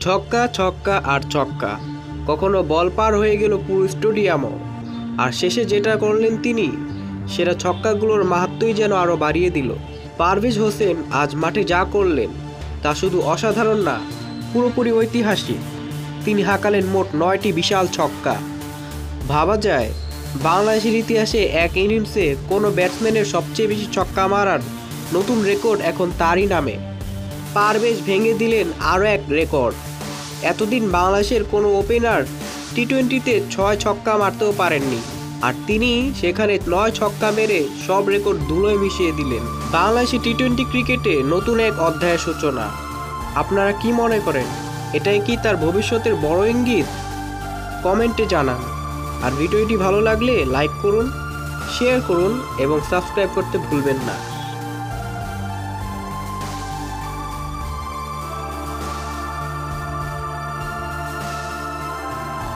ছক্কা ছক্কা আর ছক্কা, কখনো বল পার হয়ে গেল পুরো স্টেডিয়ামও। আর শেষে যেটা করলেন তিনি, সেটা ছক্কাগুলোর মাহাত্ম্যই যেন আরও বাড়িয়ে দিল। পারভেজ হোসেন আজ মাঠে যা করলেন তা শুধু অসাধারণ না, পুরোপুরি ঐতিহাসিক। তিনি হাঁকালেন মোট 9টি বিশাল ছক্কা। ভাবা যায় বাংলাদেশের ইতিহাসে এক ইনিংসে কোনো ব্যাটসম্যানের সবচেয়ে বেশি ছক্কা মারার নতুন রেকর্ড এখন তারই নামে। পারভেজ ভেঙে দিলেন আরও এক রেকর্ড। এতদিন বাংলাদেশের কোনো ওপেনার টি-20তে 6 ছক্কা মারতেও পারেননি, আর তিনি সেখানে 9 ছক্কা মেরে সব রেকর্ড ধুলোয় মিশিয়ে দিলেন। বাংলাদেশি টি-20 ক্রিকেটে নতুন এক অধ্যায়ের সূচনা। আপনারা কি মনে করেন, এটাই কি তার ভবিষ্যতের বড় ইঙ্গিত? কমেন্টে জানান। আর ভিডিওটি ভালো লাগলে লাইক করুন, শেয়ার করুন এবং সাবস্ক্রাইব করতে ভুলবেন না।